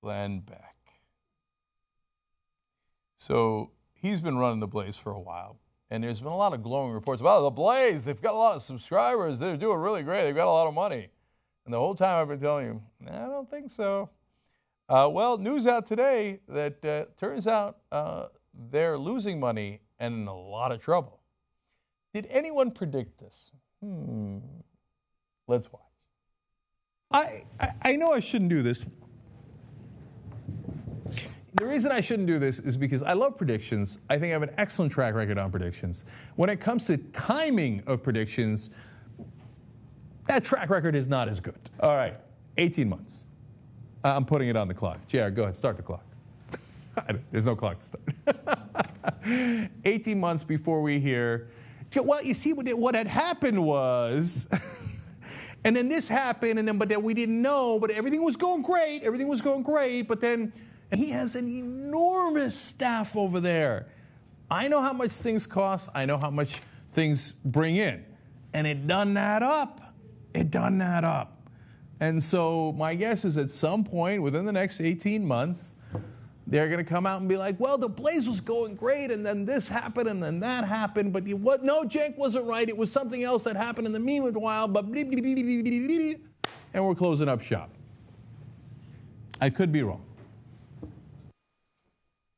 Glenn Beck. So he's been running the Blaze for a while, and there's been a lot of glowing reports about the Blaze. They've got a lot of subscribers. They're doing really great. They've got a lot of money. And the whole time I've been telling you, I don't think so. Well, news out today that turns out they're losing money and in a lot of trouble. Did anyone predict this? Let's watch. I know I shouldn't do this. The reason I shouldn't do this is because I love predictions. I think I have an excellent track record on predictions. When it comes to timing of predictions, that track record is not as good. All right, 18 months. I'm putting it on the clock. JR, go ahead, start the clock. There's no clock to start. 18 months before we hear, well, you see what had happened was, and then this happened, but then we didn't know, but everything was going great, but then he has an enormous staff over there. I know how much things cost, I know how much things bring in, and it doesn't add up. And so my guess is at some point within the next 18 months, they're going to come out and be like, well, the Blaze was going great, and then this happened, and then that happened, but no, Cenk wasn't right. It was something else that happened in the meanwhile, but and we're closing up shop. I could be wrong.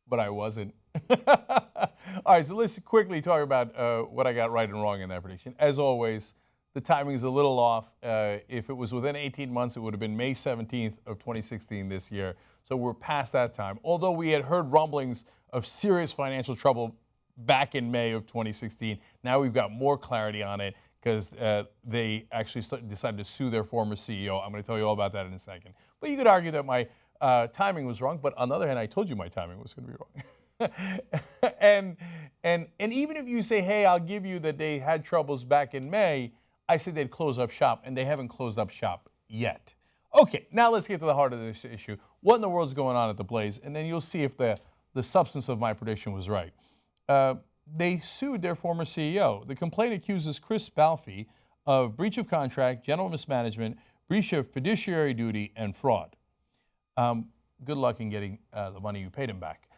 But I wasn't. All right, so let's quickly talk about what I got right and wrong in that prediction. As always, the timing is a little off. If it was within 18 months, it would have been May 17th of 2016 this year. So we're past that time. Although we had heard rumblings of serious financial trouble back in May of 2016, now we've got more clarity on it because they actually decided to sue their former CEO. I'm going to tell you all about that in a second. But you could argue that my timing was wrong, but on the other hand, I told you my timing was going to be wrong. and even if you say, hey, I'll give you that they had troubles back in May, I said they'd close up shop, and they haven't closed up shop yet. Okay, now let's get to the heart of this issue. What in the world's going on at the Blaze? And then you'll see if the substance of my prediction was right. They sued their former CEO. The complaint accuses Chris Balfe of breach of contract, general mismanagement, breach of fiduciary duty, and fraud. Good luck in getting the money you paid him back.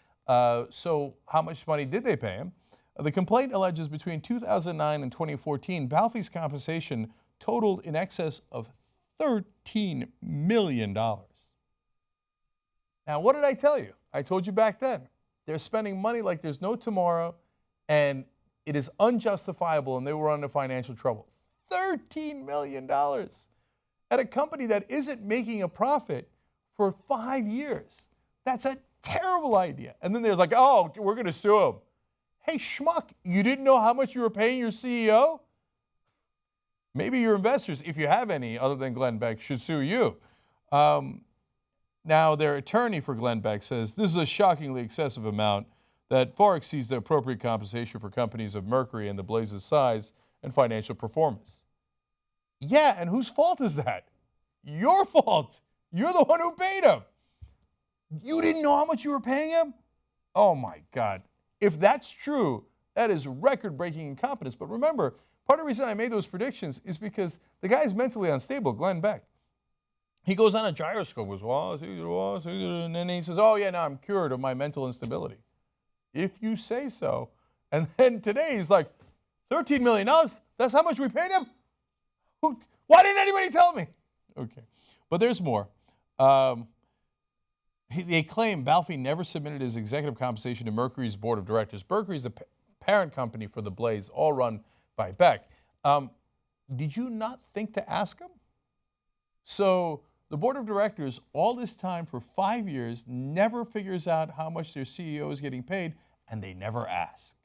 So how much money did they pay him? The complaint alleges between 2009 and 2014, Balfe's compensation totaled in excess of $13 million. Now, what did I tell you? I told you back then. They're spending money like there's no tomorrow, and it is unjustifiable, and they were under financial trouble. $13 million at a company that isn't making a profit for 5 years. That's a terrible idea. And then there's like, oh, we're going to sue him. Hey, schmuck, you didn't know how much you were paying your CEO? Maybe your investors, if you have any other than Glenn Beck, should sue you. Now, their attorney for Glenn Beck says this is a shockingly excessive amount that far exceeds the appropriate compensation for companies of Mercury and TheBlaze's size and financial performance. Yeah, and whose fault is that? Your fault. You're the one who paid him. You didn't know how much you were paying him? Oh, my God. If that's true, that is record-breaking incompetence. But remember, part of the reason I made those predictions is because the guy is mentally unstable, Glenn Beck. He goes on a gyroscope, goes, and then he says, oh, yeah, now I'm cured of my mental instability. If you say so. And then today he's like, $13 million? That's how much we paid him? Why didn't anybody tell me? Okay. But there's more. They claim Balfe never submitted his executive compensation to Mercury's board of directors. Mercury's the parent company for TheBlaze, all run by Beck. Did you not think to ask him? So the board of directors, all this time for 5 years, never figures out how much their CEO is getting paid, and they never ask.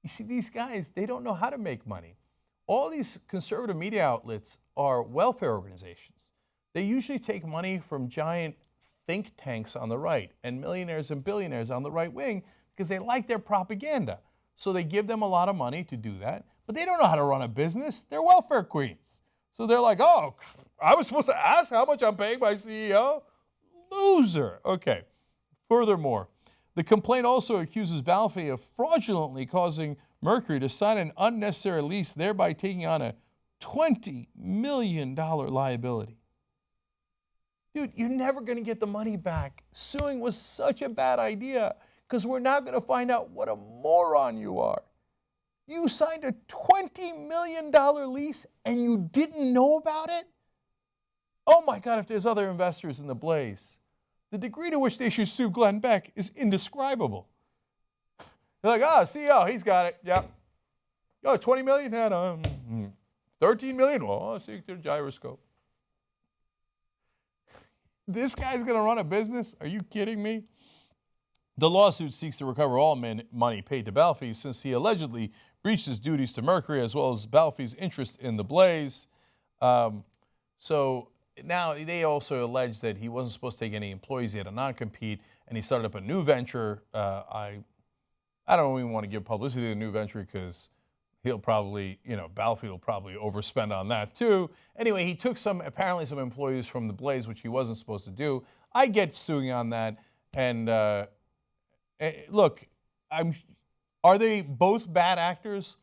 You see, these guys, they don't know how to make money. All these conservative media outlets are welfare organizations. They usually take money from giant think tanks on the right and millionaires and billionaires on the right wing because they like their propaganda. So they give them a lot of money to do that, but they don't know how to run a business. They're welfare queens. So they're like, oh, I was supposed to ask how much I'm paying my CEO? Loser. Okay. Furthermore, the complaint also accuses Balfe of fraudulently causing Mercury to sign an unnecessary lease, thereby taking on a $20 million liability. Dude, you're never going to get the money back. Suing was such a bad idea because we're now going to find out what a moron you are. You signed a $20 million lease and you didn't know about it? Oh my God, if there's other investors in TheBlaze, the degree to which they should sue Glenn Beck is indescribable. They're like, oh, CEO, he's got it. Yep. Oh, 20 million? Yeah, no. 13 million? Well, I'll see the gyroscope. This guy's going to run a business? Are you kidding me? The lawsuit seeks to recover all money paid to Balfe since he allegedly breached his duties to Mercury as well as Balfe's interest in TheBlaze. So now they also allege that he wasn't supposed to take any employees. He had a non-compete, and he started up a new venture. I don't even want to give publicity to the new venture because he'll probably, Balfe will probably overspend on that too. Anyway, he took apparently some employees from TheBlaze, which he wasn't supposed to do. I get suing on that. And look, are they both bad actors?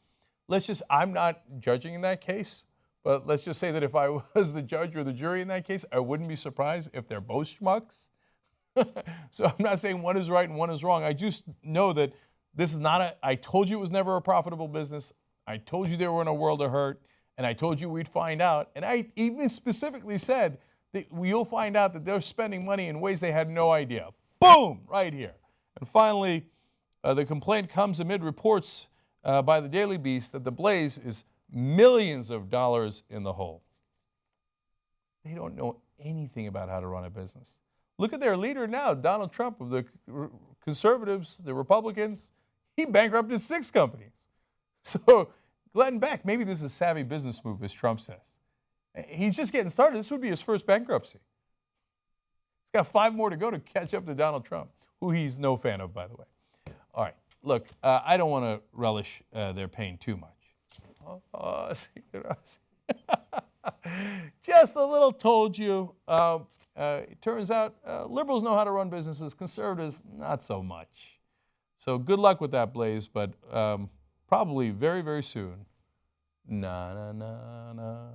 I'm not judging in that case, but let's just say that if I was the judge or the jury in that case, I wouldn't be surprised if they're both schmucks. So I'm not saying one is right and one is wrong. I just know that this is not I told you it was never a profitable business. I told you they were in a world of hurt, and I told you we'd find out. And I even specifically said that you'll find out that they're spending money in ways they had no idea. Boom, right here. And finally, the complaint comes amid reports by the Daily Beast that TheBlaze is millions of dollars in the hole. They don't know anything about how to run a business. Look at their leader now, Donald Trump of the conservatives, the Republicans. He bankrupted 6 companies. So Glenn Beck, maybe this is a savvy business move, as Trump says. He's just getting started. This would be his first bankruptcy. He's got 5 more to go to catch up to Donald Trump, who he's no fan of, by the way. All right, look, I don't want to relish their pain too much. Just a little told you. It turns out liberals know how to run businesses, conservatives, not so much. So good luck with that, Blaze, but probably very, very soon. Na na na na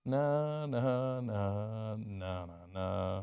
na na na na na.